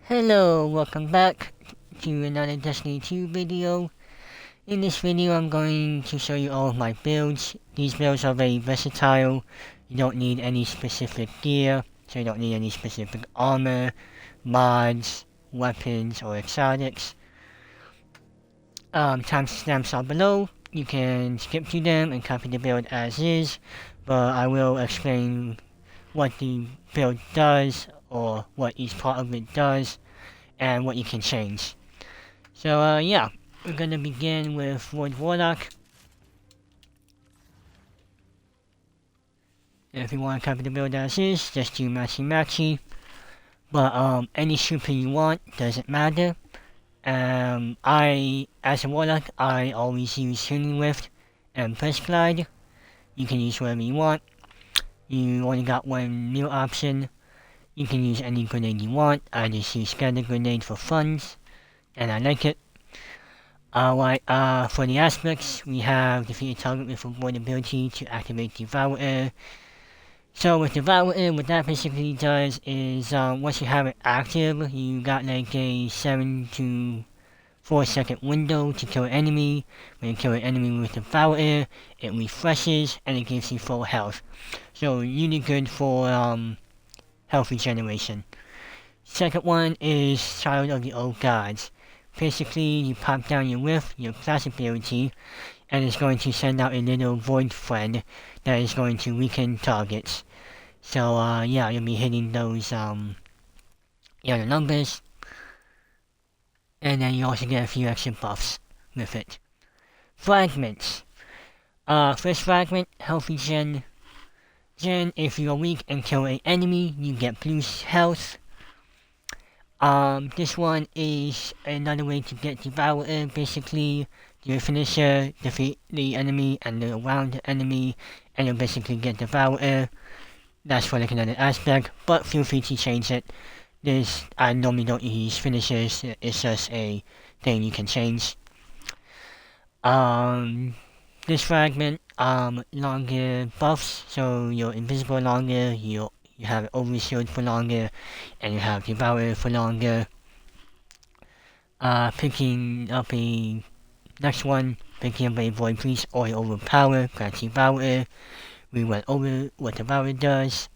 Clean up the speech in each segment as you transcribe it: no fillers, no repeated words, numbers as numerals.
Hello, welcome back to another Destiny 2 video. In this video I'm going to show you all of my builds. These builds are very versatile. You don't need any specific gear, so you don't need any specific armor, mods, weapons, or exotics. Timestamps are below. You can skip to them and copy the build as is, but I will explain what the build does or what each part of it does and what you can change. So yeah, we're gonna begin with Strand Warlock. If you want to copy the build as is, just do matchy. But any super you want, doesn't matter. As a Warlock, I always use Healing Rift and Press Glide. You can use whatever you want. You only got one meal option. You can use any grenade you want. I just use Scatter Grenade for funds, and I like it. For the aspects, we have defeat a target with avoidability to activate Devourer. So with Devourer, what that basically does is, once you have it active, you got like a 7 to 4 second window to kill an enemy. When you kill an enemy with Devourer, it refreshes and it gives you full health. So really good for health regeneration. Second one is Child of the Old Gods. Basically, you pop down your Rift, your class ability, and it's going to send out a little void friend that is going to weaken targets. So yeah, you'll be hitting those the other numbers, and then you also get a few extra buffs with it. Fragments. First fragment, health regen. Then, if you're weak and kill an enemy, you get blue health. This one is another way to get Devourer. Basically, your finisher, defeat the enemy and around the enemy, and you'll basically get Devourer. That's for like another aspect, but feel free to change it. I normally don't use finishers, it's just a thing you can change. This fragment, longer buffs, so you're invisible longer, you have overshield for longer, and you have Devourer for longer. Picking up a next one, picking up a Void Priest or Overpower, grants Devourer. We went over what Devourer does.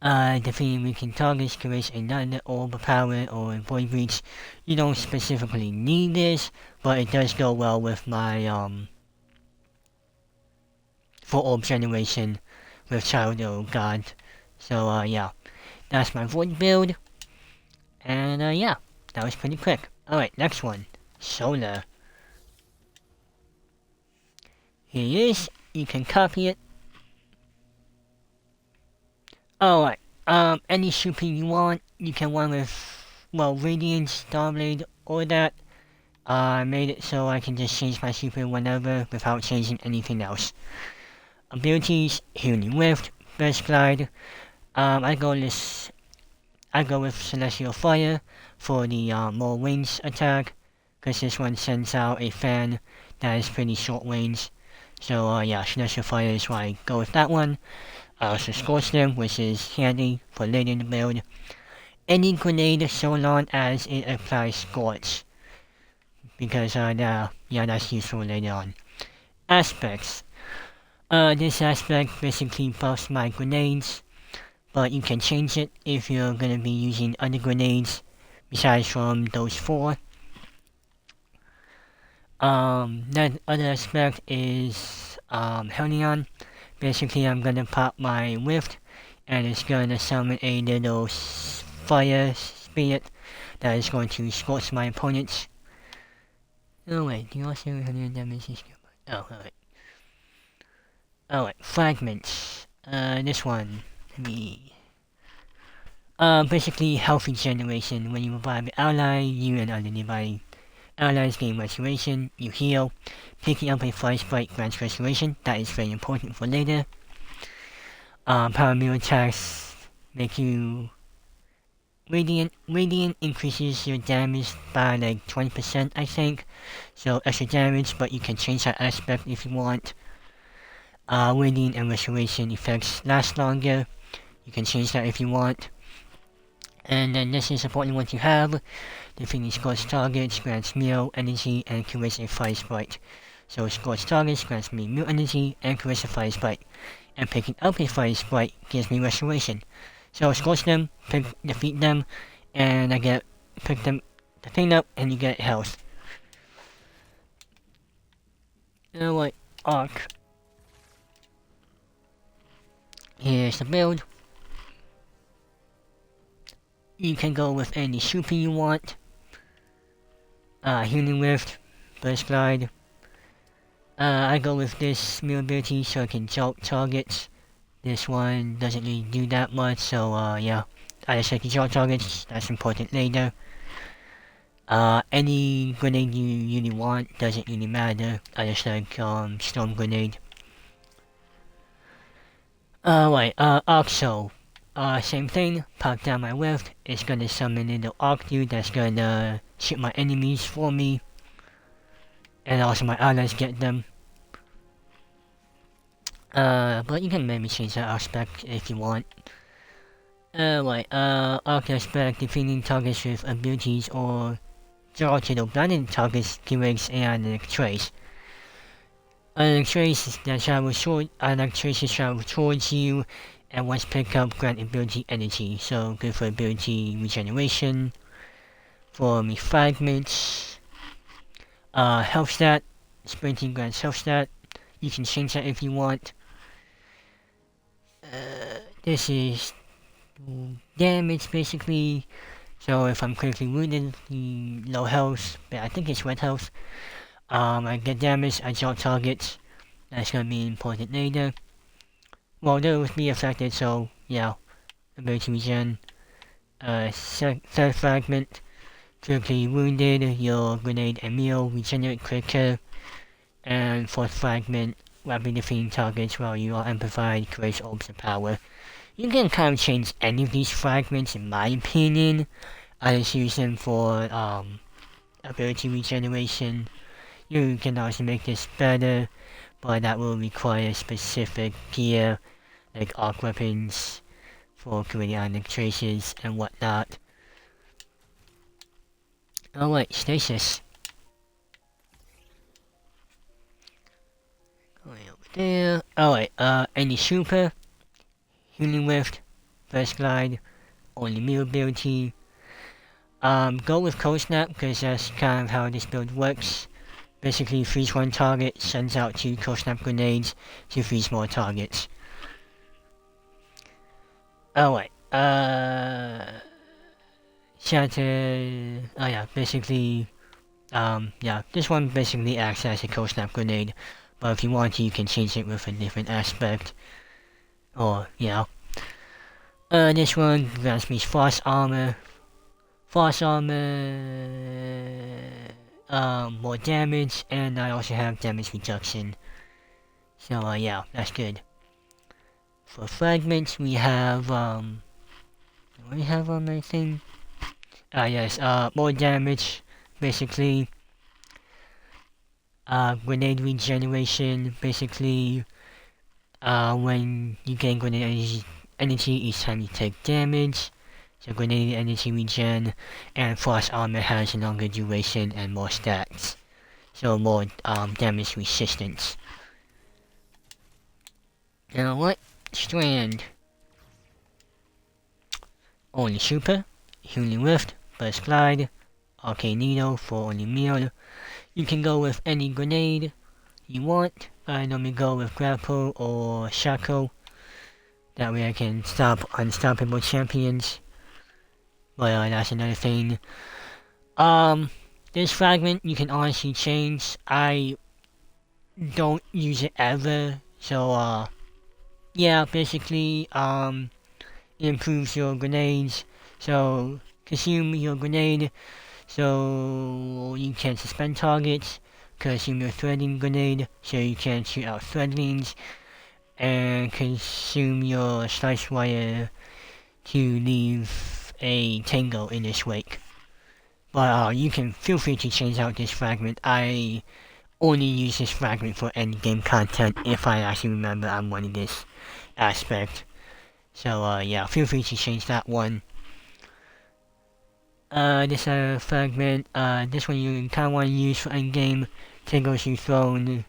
Defeating weakened targets creates another Overpower or a Void Breach. You don't specifically need this, but it does go well with my full orb generation with Child of God. So yeah, that's my Void build. And yeah, that was pretty quick. Alright, next one. Solar. Here it is. You can copy it. Alright, any super you want, you can run with, well, Radiance, Starblade, or that. I made it so I can just change my super whenever without changing anything else. Abilities, Healing Rift, Burst Glide. I go with Celestial Fire for the more range attack, because this one sends out a fan that is pretty short range. So yeah, Celestial Fire is why I go with that one. I also Scorch them, which is handy for later in the build. Any grenade so long as it applies Scorch, because yeah, that's useful later on. Aspects. This aspect basically buffs my grenades, but you can change it if you're gonna be using other grenades besides from those 4. That other aspect is Helion. Basically, I'm gonna pop my Rift, and it's gonna summon a little fire spirit that is going to scorch my opponents. Oh wait, do you also have any damage? Oh, alright. Alright, fragments. This one. Basically health regeneration. When you revive an ally, you and other nearby allies gain restoration, you heal. Picking up a fire sprite grants restoration, that is very important for later. Power meal attacks make you Radiant. Radiant increases your damage by like 20%, I think. So extra damage, but you can change that aspect if you want. Radiant and restoration effects last longer. You can change that if you want. And then this is important one to have. Defeating scorched targets grants meal, energy, and creates a fire sprite. So scorched targets grants me meal energy and creates a fire sprite. And picking up a fire sprite gives me restoration. So scorch them, defeat them, and I get pick them the thing up and you get health. Alright, arc. Here's the build. You can go with any super you want. Healing Rift, Burst Glide. I go with this meal ability so I can jolt targets. This one doesn't really do that much, so yeah. I just like to jolt targets, that's important later. Any grenade you really want doesn't really matter. I just like Storm Grenade. Right, Arc Soul. Same thing, pop down my rift, it's gonna summon a little arc dude that's gonna shoot my enemies for me. And also my allies get them. But you can maybe change that aspect if you want. Right, arc aspect, defeating targets with abilities or draw to the blinded targets creates an analytic trace. Analytic trace that travels towards you, and once picked up grant ability energy, so good for ability regeneration, for me fragments, health stat, sprinting grants health stat, you can change that if you want. This is damage basically, so if I'm critically wounded, low health, but I think it's red health, I get damage, I jolt targets, that's gonna be important later. Well, they will be affected, so yeah. Ability regen. Third fragment. Critically wounded, your grenade and meal regenerate quicker. And fourth fragment, rapidly defeating targets while you are amplified, creates orbs of power. You can kind of change any of these fragments in my opinion. I just use them for ability regeneration. You can also make this better, but that will require specific gear, like arc weapons, for creating analytic traces and whatnot. Alright, Stasis. Going over there. Alright, any super, Healing Rift, Burst Glide, only meal ability. Go with Cold Snap, because that's kind of how this build works. Basically, freeze one target, sends out 2 Cold Snap grenades to freeze more targets. Alright, Shatter, oh yeah, basically, yeah, this one basically acts as a Cold Snap grenade, but if you want to, you can change it with a different aspect, or, you know. This one grants me Frost Armor, more damage, and I also have damage reduction, so, yeah, that's good. For fragments, we have, what do we have on my thing? Yes, more damage, basically. Grenade regeneration, basically, when you gain grenade energy each time you take damage. So grenade energy regen, and Frost Armor has a longer duration and more stats. So more, damage resistance. Now what? Strand. Only super, Healing Rift, Burst Glide, Arcane Needle for only meal. You can go with any grenade you want. I normally go with Grapple or Shackle. That way I can stop unstoppable champions. But that's another thing. This fragment you can honestly change. I don't use it ever. So yeah, basically, it improves your grenades. So, consume your grenade, so you can suspend targets. Consume your threading grenade, so you can shoot out threadlings. And consume your slice wire to leave a tango in its wake. But you can feel free to change out this fragment. I only use this fragment for endgame content if I actually remember I'm wanting this aspect. So yeah, feel free to change that one. This fragment, this one you kinda wanna use for endgame. Tingles you thrown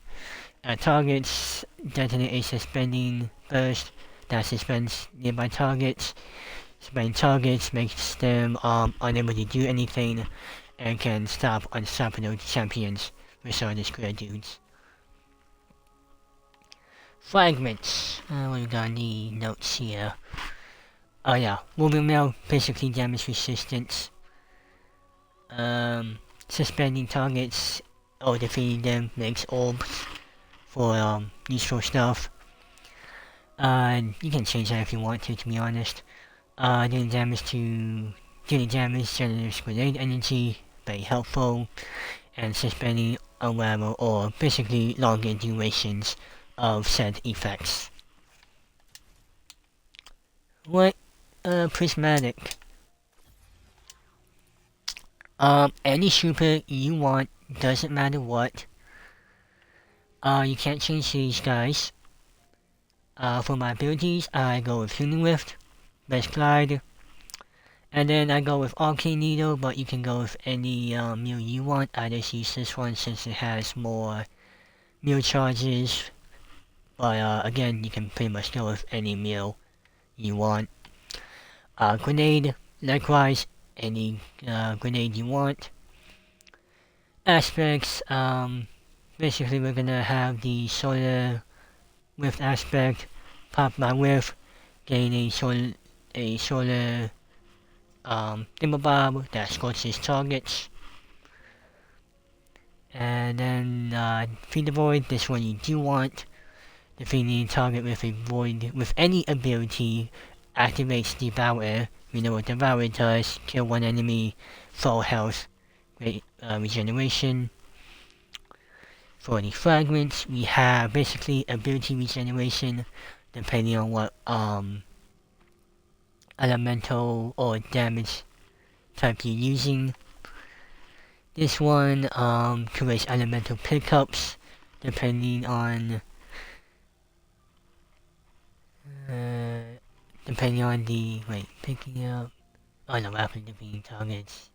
targets, detonate a suspending burst that suspends nearby targets. Suspending targets makes them unable to do anything and can stop unstoppable champions with all the square dudes. Fragments. What we got in the notes here? Oh yeah, Wolverine Mail basically damage resistance. Suspending targets or defeating them makes orbs for useful stuff. You can change that if you want to be honest. Doing damage, generates grenade energy, very helpful, and suspending unravel or basically longer durations of said effects. What? Prismatic. Any super you want, doesn't matter what. You can't change these guys. For my abilities, I go with Healing Rift, Best Glide, and then I go with Arcane Needle, but you can go with any meal you want. I just use this one since it has more meal charges, but again, you can pretty much go with any meal you want. Grenade, likewise, any grenade you want. Aspects, basically we're gonna have the solar Rift aspect, pop my Rift, gain a solar Thimblebob that scorches targets. And then Feed the Void, this one you do want. Defeating a target with a void with any ability activates Devourer. We know what Devourer does, kill one enemy, full health, great regeneration. For the fragments, we have basically ability regeneration depending on what elemental or damage type you're using. This one creates elemental pickups depending on the picking up rapid defeating targets.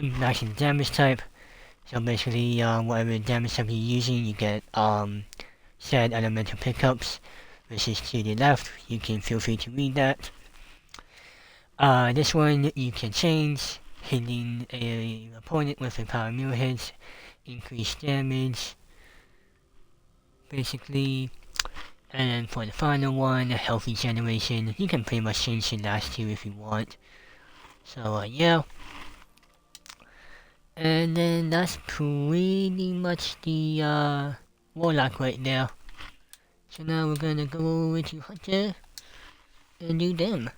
Matching damage type. So basically whatever damage type you're using, you get said elemental pickups, which is to the left. You can feel free to read that. This one you can change, hitting a opponent with a power mirror hit, increased damage, basically. And then for the final one, health regeneration, you can pretty much change the last two if you want. So yeah. And then that's pretty much the Warlock right there. So now we're gonna go over to Hunter and do them.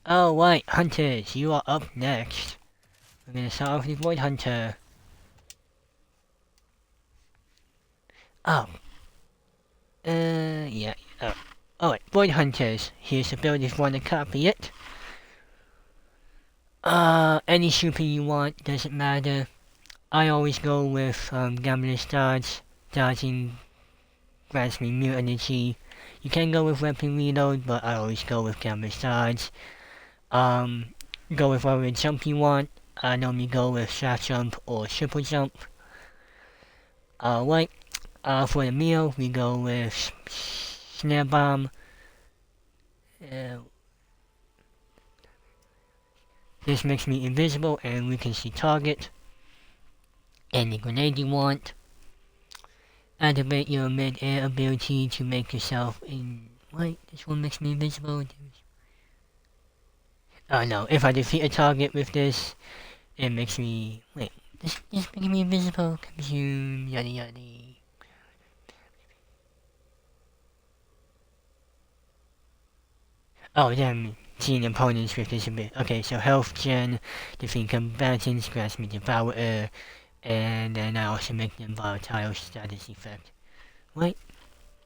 Alright, Hunters, you are up next. We're gonna start off with Void Hunter. Yeah. Alright, Void Hunters. Here's the build if you want to copy it. Any super you want, doesn't matter. I always go with Gambler's Dodge. Dodging grants me mere energy. You can go with Weapon Reload, but I always go with Gambler's Dodge. Go with whatever jump you want. I normally go with Shaft Jump or Triple Jump. Right. For the meal, we go with Snare Bomb. This makes me invisible and we can see target. Any grenade you want. Activate your mid-air ability to make yourself in... Wait, this one makes me invisible. Oh no, if I defeat a target with this, it makes me... Wait, this makes me invisible. Consume, yada yada. Oh damn, seeing opponents with this a bit. Okay, so health gen, defeat combatants, grants me Devourer, and then I also make them volatile status effect. Right?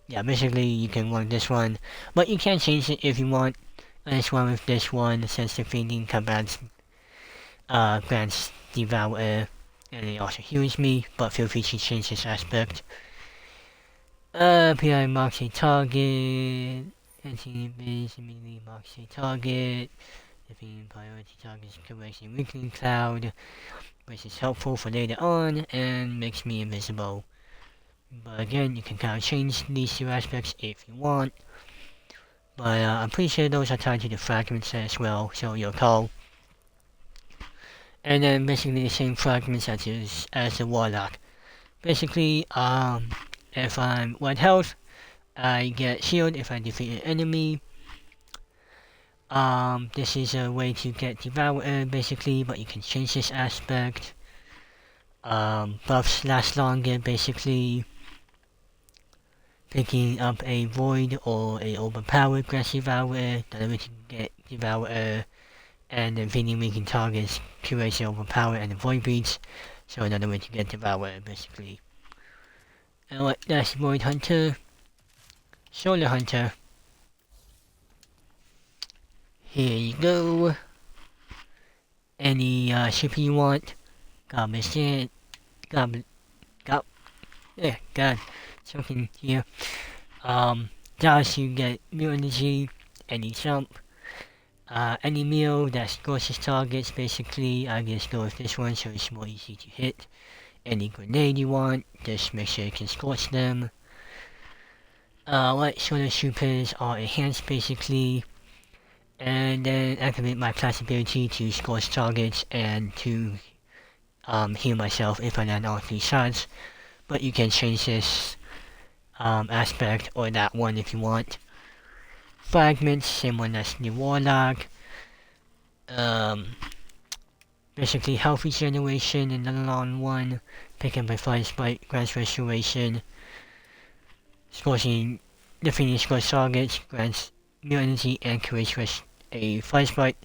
Yeah, basically you can run this one, but you can change it if you want. This one with this one, since defeating combatants grants Devourer, and it also heals me, but feel free to change this aspect. PI marks a target, anti-invis immediately marks a target, defeating priority targets corrects a weakening cloud, which is helpful for later on, and makes me invisible. But again, you can kind of change these two aspects if you want. But I'm pretty sure those are tied to the fragments as well, so you'll call. And then basically the same fragments as the Warlock. Basically, if I'm 1 health, I get shield if I defeat an enemy. This is a way to get Devourer basically, but you can change this aspect. Buffs last longer basically. Picking up a Void or a overpowered grants Devourer, that way to get Devourer, and then defeating weakened targets curates the overpower and the Void beats, so another way to get Devourer basically. Alright, that's Void Hunter. Solar Hunter. Here you go. Any ship you want. God, something here. Does you get meal energy, any jump, any meal that scorches targets basically. I just go with this one so it's more easy to hit. Any grenade you want, just make sure you can scorch them. Light solar supers are enhanced basically. And then activate my class ability to scorch targets and to heal myself if I land all 3 shots. But you can change this aspect or that one if you want. Fragments, same one as the Warlock. Basically health regeneration in the long one. Pick up a fire spike, grants restoration. Scorching, defeating scorched targets, grants meal energy and creates a fire spike.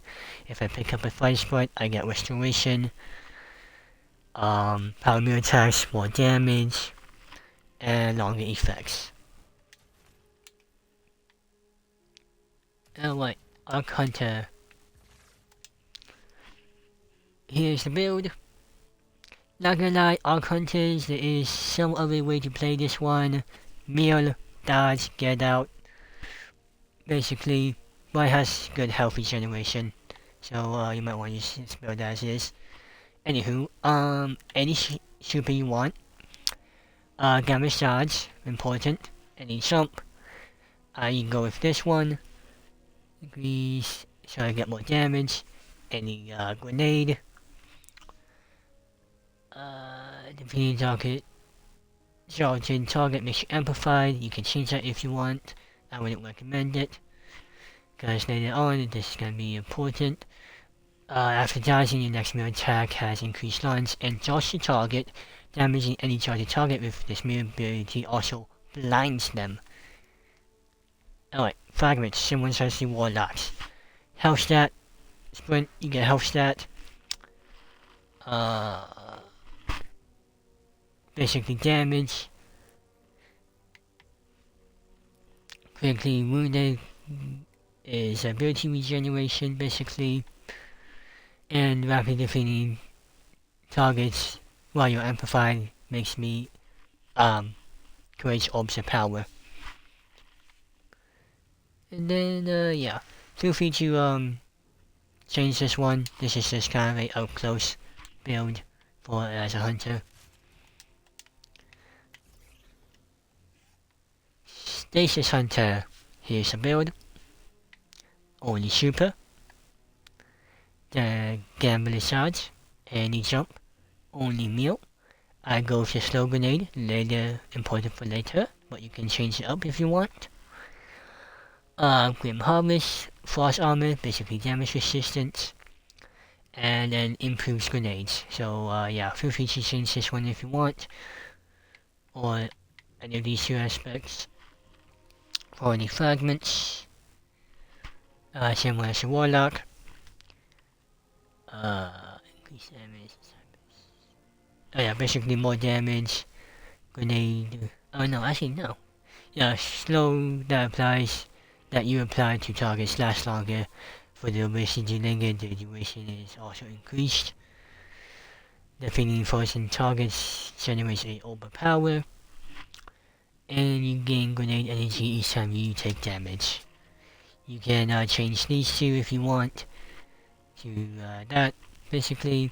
If I pick up a fire spike, I get restoration. Power meal attacks, more damage, and longer effects. Alright, Arc Hunter. Here's the build. Not gonna lie, Arc Hunters, there is some other way to play this one. Meal, dodge, get out. Basically, but it has good health regeneration. So you might want to use this build as is. Anywho, any super you want. Damage dodge, important. Any jump. You can go with this one. Increase, so I get more damage. Any grenade. Defeating target. Charging target makes you amplified. You can change that if you want. I wouldn't recommend it. Because later on, this is going to be important. After dodging, your next melee attack has increased lines and jolts the target. Damaging any target with this melee ability also blinds them. Alright, fragments, similar as the Warlocks. Health stat, sprint, you get health stat. Basically damage. Critically wounded is ability regeneration basically. And rapid defeating targets while you're amplified makes me creates orbs of power. And then yeah, feel free to change this one. This is just kind of a up close build for as a hunter. Stasis Hunter. Here's a build. Only super. The Gambler Charge. Any jump. Only meal. I go for slow grenade. Later, important for later. But you can change it up if you want. Grim Harvest. Frost armor. Basically damage resistance. And then improves grenades. So yeah, feel free to change this one if you want. Or any of these two aspects. For any fragments. Same as the Warlock. Increase damage. Oh yeah, basically more damage. Grenade. Oh no, actually no. Yeah, slow that applies. That you apply to targets lasts longer. For the duration to linger, the duration is also increased. Defeating frozen targets generates a overpower, and you gain grenade energy each time you take damage. You can change these two if you want to that, basically.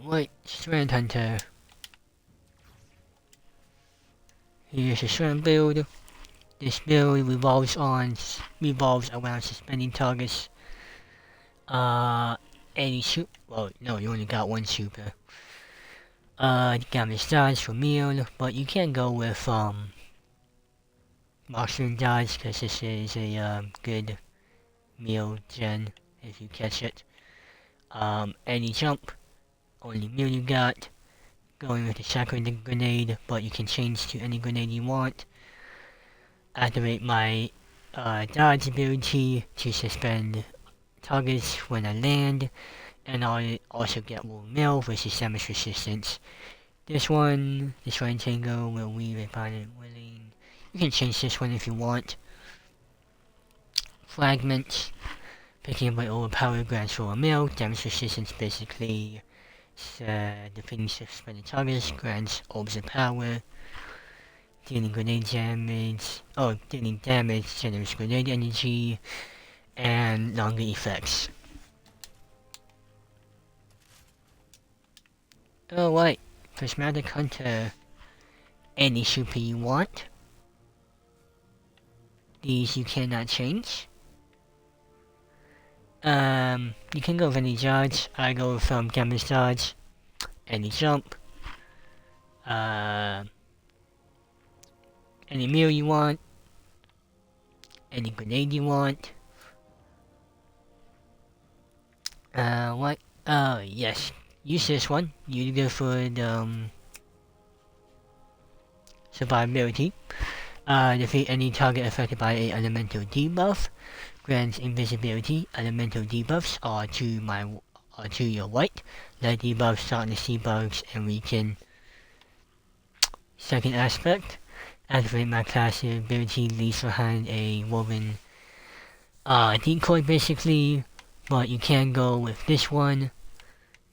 Right, Strand Hunter. Here's a Strand build. This build revolves around suspending targets. Any super. Well, no, you only got one super. Damage dodge for meal, but you can go with monster dodge because this is a good meal gen if you catch it. Any jump, only meal you got. Going with the sacred grenade, but you can change to any grenade you want. Activate my dodge ability to suspend targets when I land, and I also get more meal, which is damage resistance. This one Tango will weave a pilot willing. You can change this one if you want. Fragments. Picking up my overpowered grants for a meal. Damage resistance basically. Defeating suspended targets grants orbs of power. Dealing grenade damage. Dealing damage generates grenade energy. And longer effects. Alright. Prismatic Hunter. Any super you want. These you cannot change. You can go with any dodge. I go from damage dodge. Any jump. Any meal you want. Any grenade you want. What? Yes. Use this one. You go for the survivability. Defeat any target affected by a elemental debuff. Grants invisibility. Elemental debuffs are to your right. Light debuffs, darkness debuffs, and weaken. Second aspect. Activate my class ability, leaves behind a woven decoy basically, but you can go with this one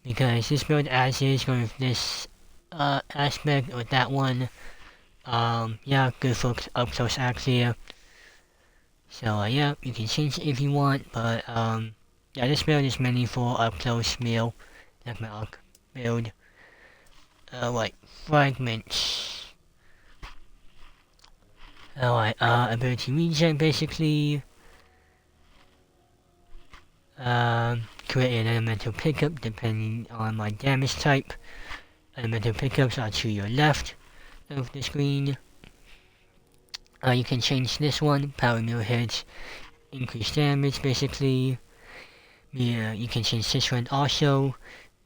because this build as is going with this aspect or that one. Yeah, good for up close axia. So yeah, you can change it if you want, but yeah, this build is mainly for up close meal, like my arc build. Right, fragments. Alright, ability regen basically. Create an elemental pickup depending on my damage type. Elemental pickups are to your left of the screen. You can change this one, power meal hits, increase damage basically. Yeah, you can change this one also.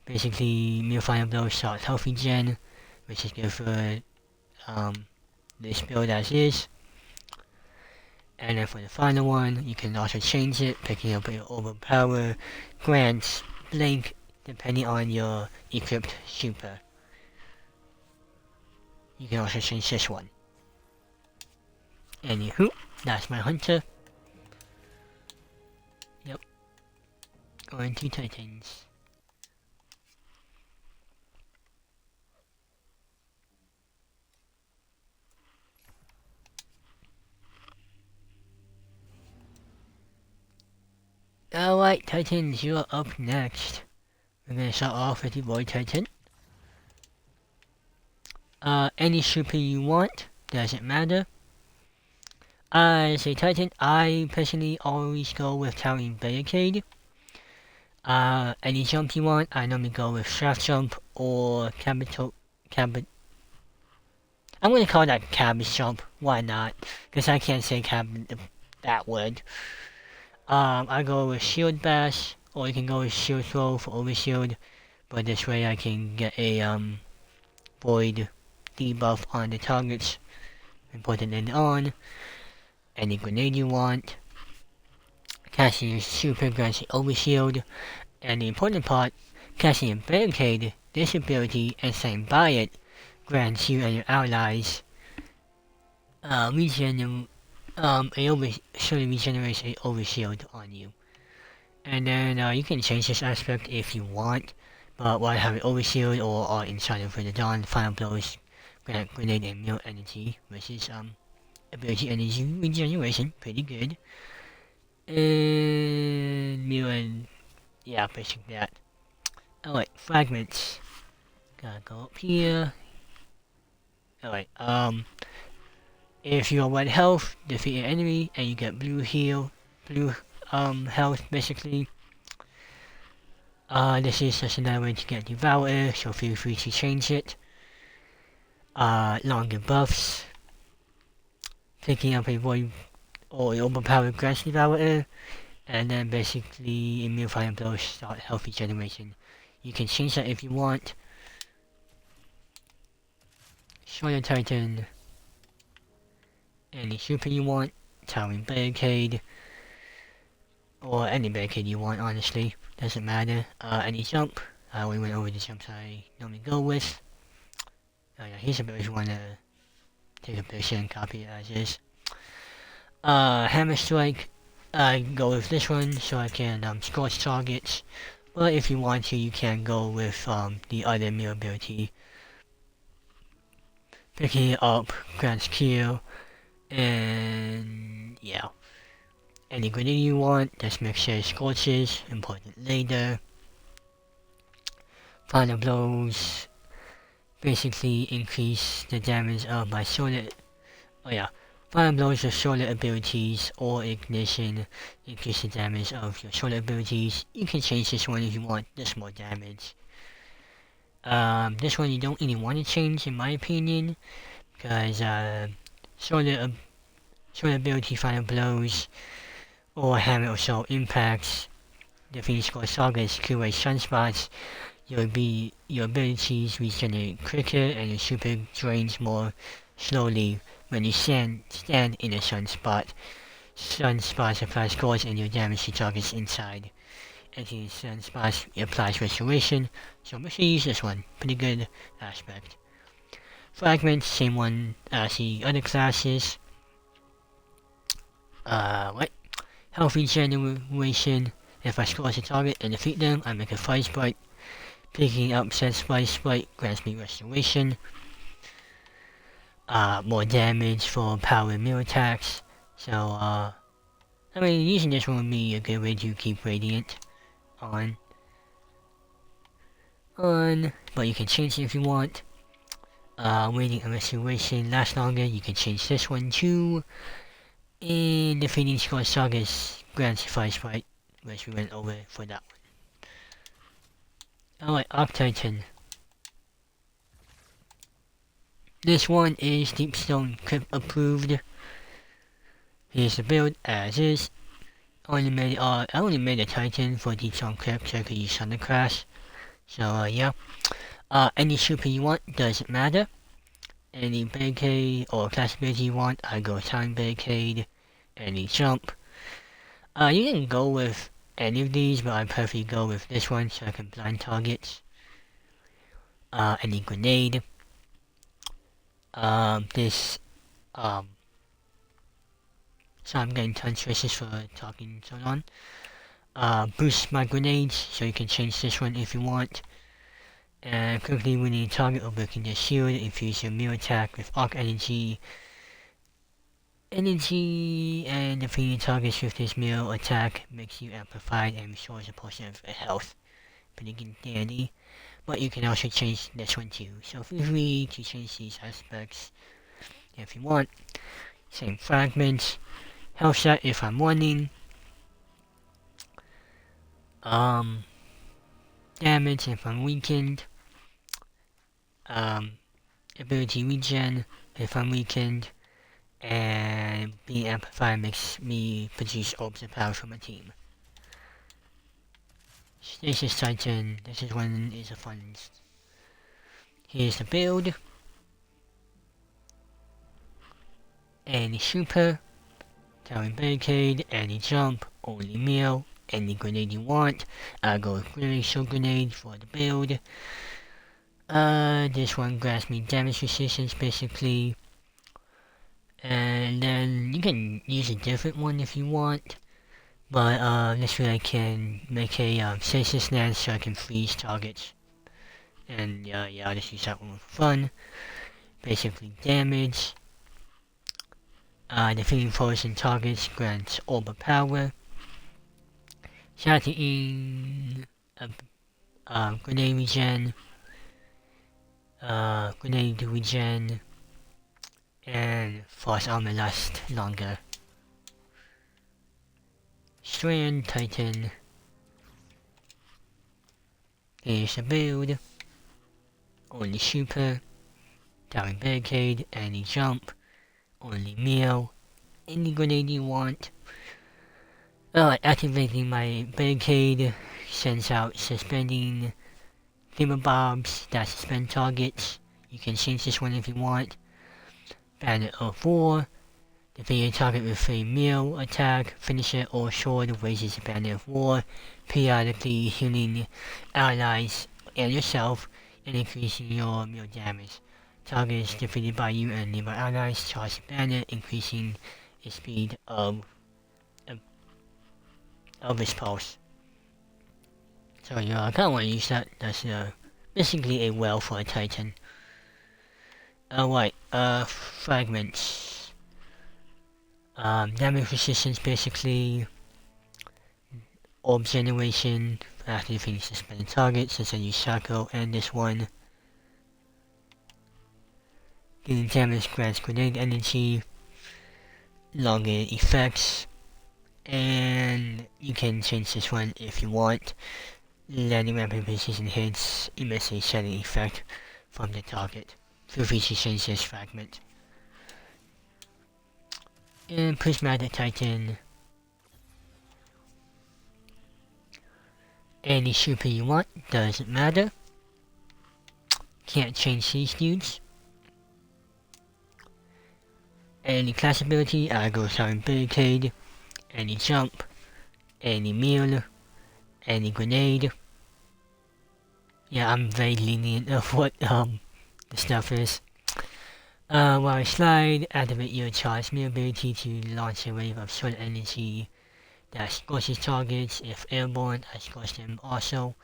Basically, meal fire blow starts healthy gen, which is good for this build as is. And then for the final one, you can also change it, picking up your overpower, grants, blink, depending on your equipped super. You can also change this one. Anywho, that's my hunter. Yep. Going to Titans. Alright, Titans, you're up next. We're gonna start off with the Void Titan. Any super you want, doesn't matter. As a Titan, I personally always go with Towering Barricade. Any jump you want, I normally go with Shaft Jump or I'm gonna call that Cabbage Jump, why not? Because I can't say that word. I go with Shield Bash, or you can go with Shield Throw for Overshield, but this way I can get a Void debuff on the targets and put it in on. Any grenade you want. Casting your super grants you Overshield, and the important part, casting a Barricade, this ability, and staying by it, grants you and your allies it regenerates a Overshield on you. And then you can change this aspect if you want, but while having overshield or inside of the dawn, final blows grant grenade and meal energy, which is ability energy regeneration, pretty good. And meal and yeah, basically that. Alright, fragments. Gotta go up here. Alright, if you're 1 health, defeat an enemy and you get blue health basically. This is just another way to get Devourer, so feel free to change it. Longer buffs. Picking up a void or overpowered grass Devourer, and then basically immune fire blows start health regeneration. You can change that if you want. Strand Titan. Any super you want. Towering Barricade. Or any barricade you want, honestly. Doesn't matter. Any jump. We went over the jumps I normally go with. Yeah, here's a bit if you want to take a picture and copy it as is. Hammer Strike. I go with this one so I can scorch targets. But if you want to, you can go with the other meal ability. Picking it up grants kill. And yeah. Any grenade you want, just make sure it scorches, important later. Final blows basically increase the damage of my solar. Oh yeah, final blows of solar abilities or ignition increase the damage of your solar abilities. You can change this one if you want, just more damage. This one you don't really want to change in my opinion, because solar ability final blows or hammer assault impacts. The Phoenix Core Sagas curate sunspots. Your abilities regenerate quicker and your super drains more slowly when you stand in a sunspot. Sunspots apply scores and your damage to targets inside. Entering sunspots applies restoration, so make sure you use this one. Pretty good aspect. Fragments, same one as the other classes. Health regeneration. If I scorch a target and defeat them, I make a fire sprite. Picking up said fire sprite grants me restoration. More damage for power meal attacks. So, I mean, using this one would be a good way to keep Radiant on. But you can change it if you want. Waiting and restoration lasts longer, you can change this one too. And the Phoenix Core Sagas grants fire sprite, which we went over for that one. Alright, Arc Titan. This one is Deepstone Crypt approved. Here's the build as is. I only made a Titan for Deepstone Crypt so I could use Thunder Crash. So yeah. Any super you want, doesn't matter. Any barricade or class ability you want, I go time barricade. Any jump. You can go with any of these, but I prefer go with this one so I can blind targets. Any grenade. So I'm getting tongue twisters for talking so long. Boost my grenades, so you can change this one if you want. And quickly when you target or breaking the shield, infuse your meal attack with arc energy. And defeating targets with this meal attack makes you amplified and restores a portion of health. Pretty good dandy. But you can also change this one too. So feel free to change these aspects if you want. Same fragments. Health set if I'm wanting. Damage if I'm weakened. Ability regen if I'm weakened. And being amplified makes me produce orbs of power for my team. Stasis Titan, this is one is a fun. Here's the build. Any super, towering barricade, any jump, only meal, any grenade you want. I go with glacial grenade for the build. This one grants me damage resistance basically. And then you can use a different one if you want. But this way I can make a stasis lens so I can freeze targets. And yeah, I'll just use that one for fun. Basically damage. Defeating frozen targets grants overpower. Shattering grenade regen. Grenade regen. And force armor lasts longer. Strand Titan. Here's a build. Only super. Towering barricade. Any jump. Only meal. Any grenade you want. Activating my barricade sends out suspending thingamabobs that suspend targets. You can change this one if you want. Banner of 4. Defeat a target with a meal attack, finisher, or sword raises the banner of war, periodically healing allies and yourself and increasing your meal damage. Targets defeated by you and nearby allies charge the banner, increasing the speed of its pulse. So yeah, I kinda wanna use that. That's basically a well for a Titan. Alright, fragments. Damage resistance basically. Orb generation after defeating suspended targets, since I use Shaco and this one. Dealing damage grants grenade energy. Longer effects. And you can change this one if you want. Landing rapid precision hits emits a shedding effect from the target. Feel free to change this fragment. And Prismatic Titan. Any super you want, doesn't matter. Can't change these dudes. Any class ability, I go Towering Barricade. Any jump. Any meal. Any grenade. Yeah, I'm very lenient of what the stuff is. While I slide, activate your charge meal ability to launch a wave of sword energy that scorches targets. If airborne, I scorch them also.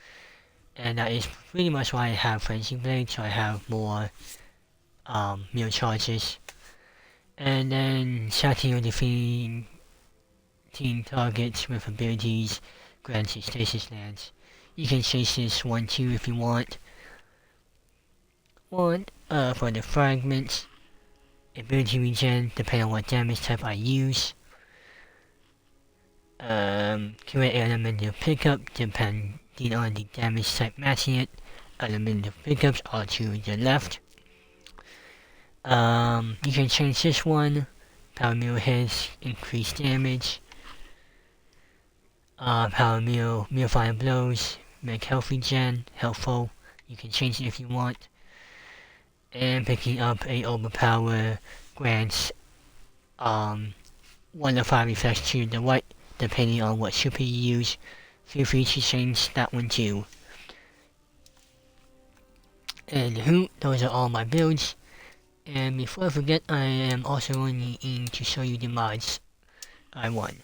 And that is pretty much why I have Frenzy Blade, so I have more meal charges. And then shattering or defeating targets with abilities grants a stasis lance. You can chase this one too if you want. For the fragments, ability regen depending on what damage type I use. Current elemental pickup depending on the damage type matching it. Elemental pickups are to the left. You can change this one. Power meal hits, increase damage. Power meal, fire blows, make health regen, helpful. You can change it if you want. And picking up a overpower grants 1 of 5 effects to the right, depending on what super you use. Feel free to change that one too. And those are all my builds. And before I forget, I am also going to show you the mods I won.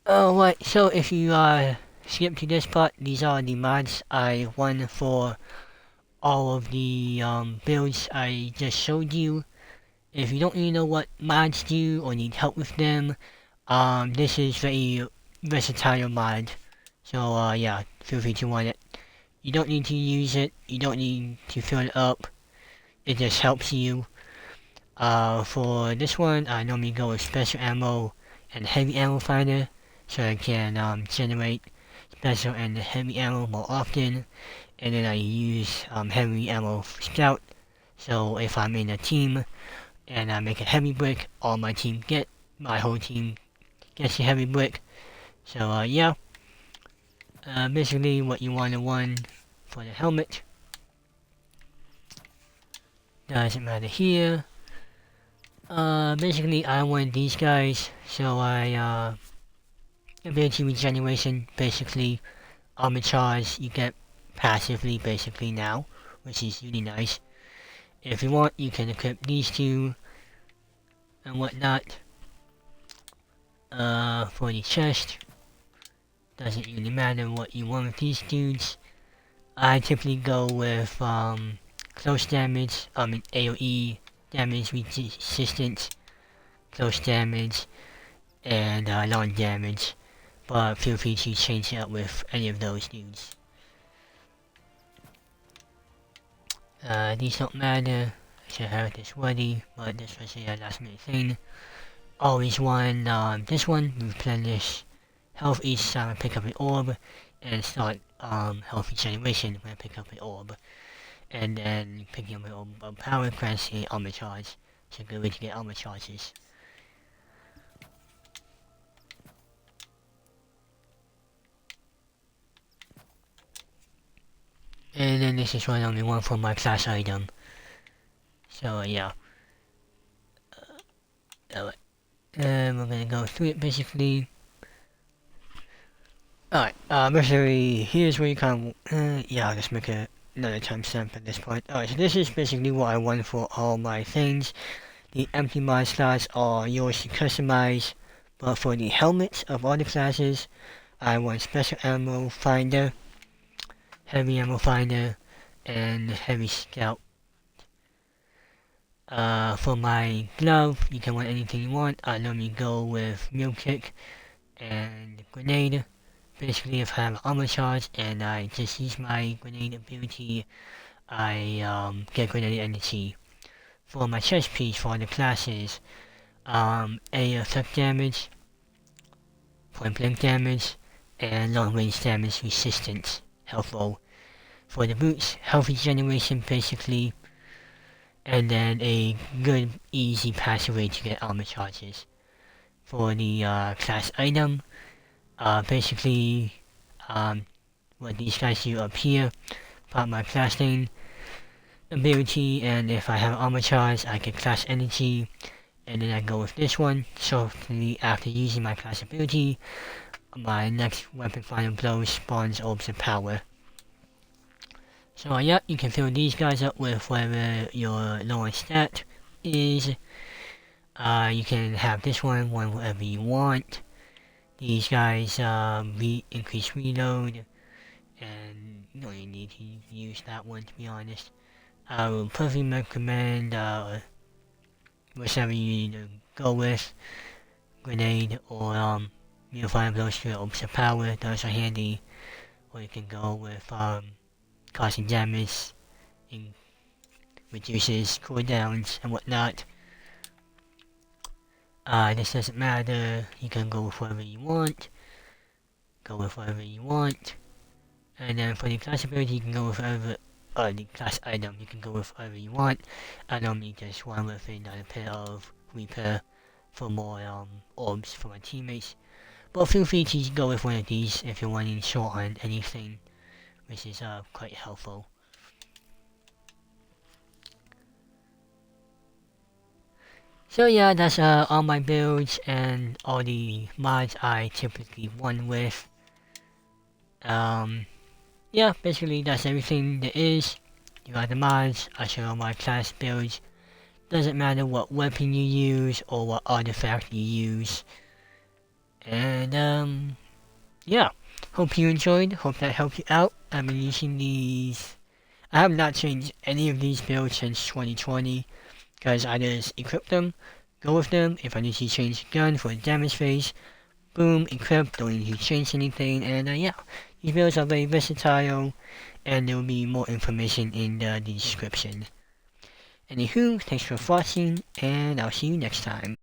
Alright, so if you skip to this part, these are the mods I won for all of the builds I just showed you. If you don't really know what mods do or need help with them, this is very versatile mod. So yeah, feel free to want it. You don't need to use it, you don't need to fill it up, it just helps you. For this one, I normally go with special ammo and heavy ammo finder, so I can generate special and heavy ammo more often. And then I use heavy ammo scout, so if I'm in a team and I make a heavy brick, my whole team gets a heavy brick. So yeah, basically what you want to run for the helmet doesn't matter here. Basically I want these guys, so I ability regeneration, basically armor charge you get passively basically now, which is really nice. If you want, you can equip these two and whatnot. For the chest, doesn't really matter what you want with these dudes. I typically go with close damage, AoE damage resistance, close damage, and long damage. But feel free to change it up with any of those dudes. These don't matter. I should have this ready, but this was a last minute thing. Always want this one, replenish health each time I pick up an orb, and start health regeneration when I pick up an orb. And then picking up an orb of power grants a armor charge. It's a good way to get armor charges. And then this is only one for my class item. So yeah. Alright. And we're gonna go through it basically. Alright, basically here's where you kind of yeah, I'll just make another timestamp at this point. Alright, so this is basically what I want for all my things. The empty mod slots are yours to customize, but for the helmets of all the classes, I want special ammo finder, heavy ammo finder, and heavy scout. For my glove, you can want anything you want. I normally go with mule kick and grenade. Basically, if I have an armor charge and I just use my grenade ability, I get grenade energy. For my chest piece for the classes, a effect damage, point blank damage, and long range damage resistance, health roll. For the boots, health regeneration basically, and then a good easy passive way to get armor charges. For the class item, basically what these guys do up here, pop my class name ability, and if I have armor charge I get class energy, and then I go with this one. So after using my class ability, my next weapon final blow spawns orbs of power. So yeah, you can fill these guys up with whatever your lowest stat is. You can have this one whatever you want. These guys increase reload, and you don't really need to use that one, to be honest. I would personally recommend whichever you need to go with, grenade or fire blows to orbs of power. Those are handy. Or you can go with causing damage, and reduces cooldowns and whatnot. This doesn't matter. You can go with whatever you want. And then for the class ability, you can go with whatever. The class item, you can go with whatever you want. I normally just run with another pair of Reaper for more orbs for my teammates. But feel free to go with one of these if you're wanting short on anything, which is quite helpful. So yeah, that's all my builds and all the mods I typically run with. Yeah, basically that's everything there is. You got the mods, I show all my class builds. Doesn't matter what weapon you use or what artifact you use. And yeah, hope you enjoyed, hope that helped you out. I've been using these. I have not changed any of these builds since 2020, because I just equip them, go with them. If I need to change the gun for the damage phase, boom, equip, don't need to change anything. And yeah, these builds are very versatile, and there will be more information in the description. Anywho, thanks for watching, and I'll see you next time.